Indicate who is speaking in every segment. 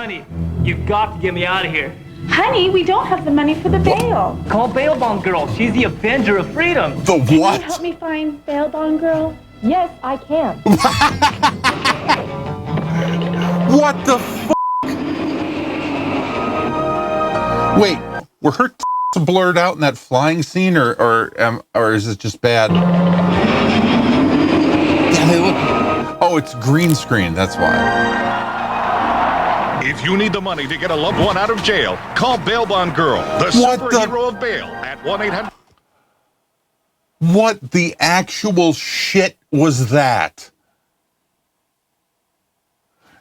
Speaker 1: Honey, you've got to get me out of here.
Speaker 2: Honey, we don't have the money for the bail.
Speaker 1: Call Bail Bond Girl. She's the Avenger of Freedom.
Speaker 3: The
Speaker 2: Can
Speaker 3: what?
Speaker 2: you help me find Bail Bond Girl? Yes, I can.
Speaker 3: What the f? Wait, were her blurred out in that flying scene, or is it just bad? Yeah, they look. Oh, it's green screen. That's why.
Speaker 4: If you need the money to get a loved one out of jail, call Bail Bond Girl, the superhero of bail, at 1-800.
Speaker 3: What the actual shit was that?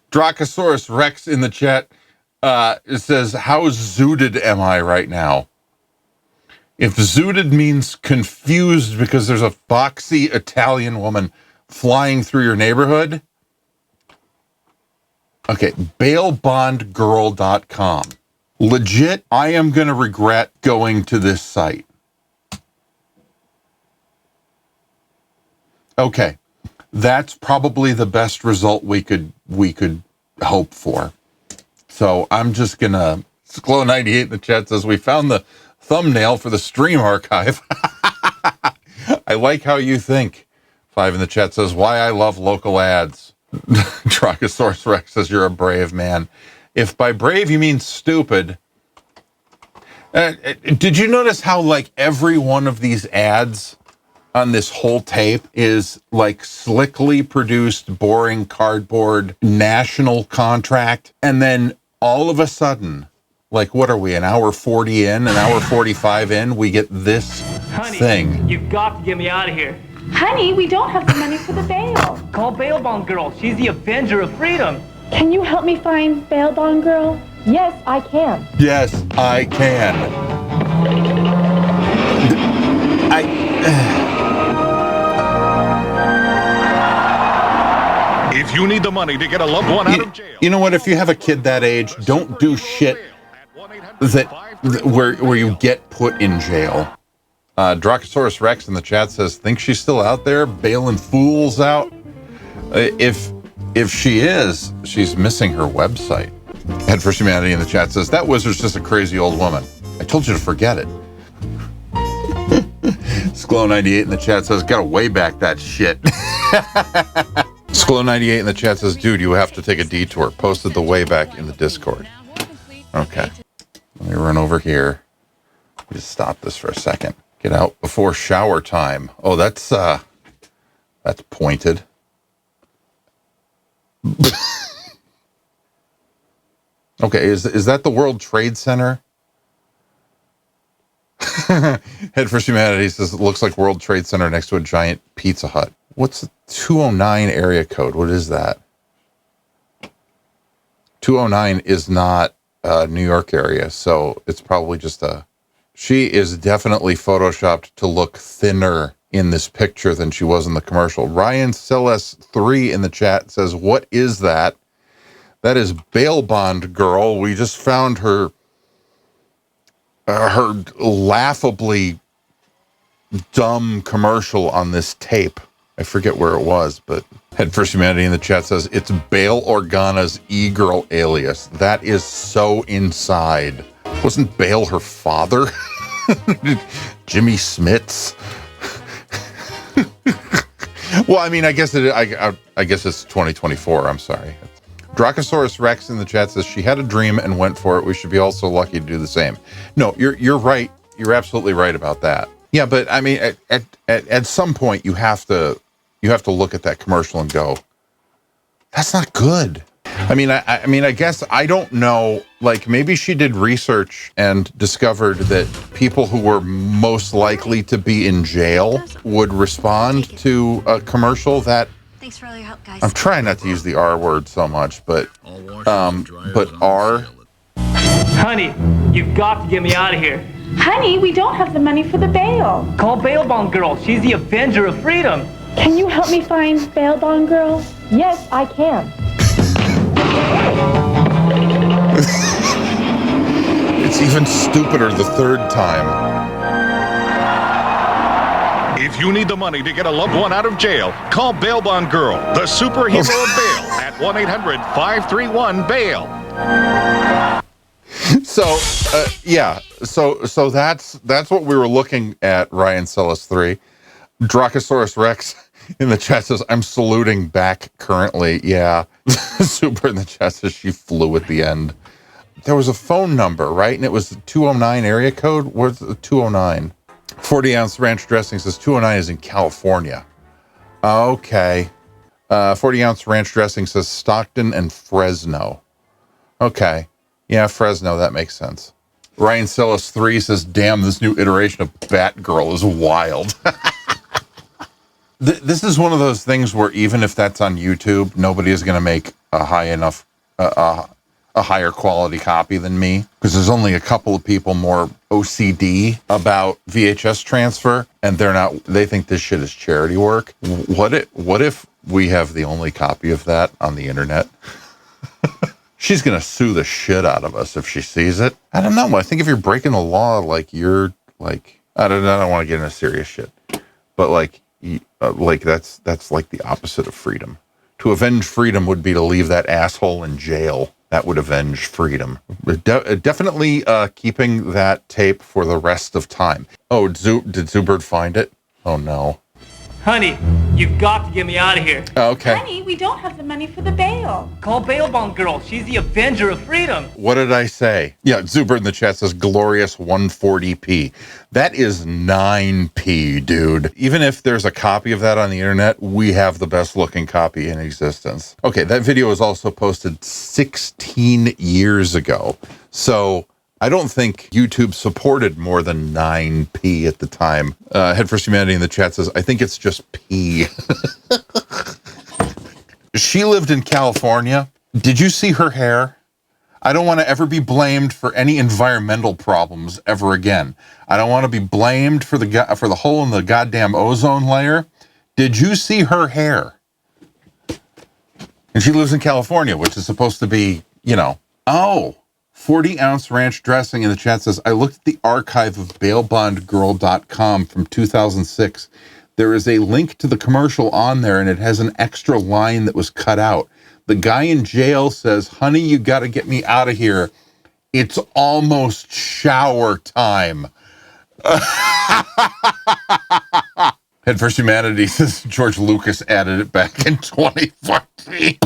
Speaker 3: Dracosaurus Rex in the chat says, how zooted am I right now? If zooted means confused because there's a foxy Italian woman flying through your neighborhood. Okay, bailbondgirl.com. Legit, I am going to regret going to this site. Okay, that's probably the best result we could hope for. So I'm just going to... Glow98 in the chat says, we found the thumbnail for the stream archive. I like how you think. 5 in the chat says, why I love local ads. Dracosaurus Rex says, you're a brave man. If by brave you mean stupid. Did you notice how like every one of these ads on this whole tape is like slickly produced, boring cardboard national contract? And then all of a sudden, like what are we, an hour 40 in, an hour 45 in, we get this thing.
Speaker 1: You've got to get me out of here.
Speaker 2: Honey, we don't have the money for the bail.
Speaker 1: Call Bail Bond Girl. She's the Avenger of Freedom.
Speaker 2: Can you help me find Bail Bond Girl? Yes, I can.
Speaker 3: Yes, I can.
Speaker 4: If you need the money to get a loved one out of jail,
Speaker 3: you know what? If you have a kid that age, don't do shit where you get put in jail. Dracosaurus Rex in the chat says, think she's still out there bailing fools out? If she is, she's missing her website. Head for Humanity in the chat says, that wizard's just a crazy old woman. I told you to forget it. Sklo98 in the chat says, gotta way back that shit. Sklo98 in the chat says, dude, you have to take a detour. Posted the way back in the Discord. Okay. Let me run over here. Just stop this for a second. Get out before shower time. Oh, that's pointed. Okay, is that the World Trade Center? Head for Humanity says, it looks like World Trade Center next to a giant Pizza Hut. What's the 209 area code? What is that? 209 is not a New York area, so it's probably just a... She is definitely photoshopped to look thinner in this picture than she was in the commercial. Ryan Celeste 3 in the chat says, what is that? That is Bail Bond Girl. We just found her laughably dumb commercial on this tape. I forget where it was, but Head for Humanity in the chat says, it's Bail Organa's e-girl alias. That is so inside. Wasn't Bail her father? Jimmy Smits? Well, I mean, I guess it's 2024. I'm sorry. Dracosaurus Rex in the chat says, she had a dream and went for it. We should be also lucky to do the same. No, you're right. You're absolutely right about that. Yeah, but I mean, at some point you have to look at that commercial and go, that's not good. I mean, I guess I don't know, like maybe she did research and discovered that people who were most likely to be in jail would respond to a commercial that...
Speaker 5: Thanks for all your help, guys.
Speaker 3: I'm trying not to use the R word so much, but R...
Speaker 1: Honey, you've got to get me out of here.
Speaker 2: Honey, we don't have the money for the bail.
Speaker 1: Call Bail Bond Girl. She's the Avenger of Freedom.
Speaker 2: Can you help me find Bail Bond Girl? Yes, I can.
Speaker 3: It's even stupider the third time.
Speaker 4: if you need the money to get a loved one out of jail, call Bail Bond Girl, the superhero of bail, at 1-800-531-BAIL.
Speaker 3: So yeah, so that's what we were looking at. Ryan Celis 3, Dracosaurus Rex in the chat says, I'm saluting back currently. Yeah. Super in the chat says she flew at the end. There was a phone number, right? And it was 209 area code. Where's the 209? 40 ounce ranch dressing says 209 is in California. Okay. 40 ounce ranch dressing says Stockton and Fresno. Okay. Yeah, Fresno, that makes sense. Ryan Celis 3 says, damn, this new iteration of Batgirl is wild. This is one of those things where even if that's on YouTube, nobody is going to make a higher quality copy than me, because there's only a couple of people more OCD about VHS transfer, and they think this shit is charity work. What if we have the only copy of that on the internet? She's going to sue the shit out of us if she sees it. I don't know. I think if you're breaking the law, like you're like, I don't want to get into serious shit, but like that's like the opposite of freedom. To avenge freedom would be to leave that asshole in jail. That would avenge freedom. Definitely keeping that tape for the rest of time. Oh, did Zoobird find it? Oh no.
Speaker 1: Honey, you've got to get me out of here.
Speaker 3: Okay.
Speaker 2: Honey, we don't have the money for the bail.
Speaker 1: Call Bail Bond Girl. She's the avenger of freedom.
Speaker 3: What did I say? Yeah, Zoobird in the chat says glorious 140p. That is 9p, dude. Even if there's a copy of that on the internet, we have the best looking copy in existence. Okay, that video was also posted 16 years ago. So I don't think YouTube supported more than 9p at the time. Head First Humanity in the chat says, I think it's just p. She lived in California. Did you see her hair? I don't want to ever be blamed for any environmental problems ever again. I don't want to be blamed for the hole in the goddamn ozone layer. Did you see her hair? And she lives in California, which is supposed to be, oh. 40 ounce ranch dressing in the chat says, I looked at the archive of bailbondgirl.com from 2006. There is a link to the commercial on there, and it has an extra line that was cut out. The guy in jail says, honey, you got to get me out of here. It's almost shower time. Head First Humanity says George Lucas added it back in 2014.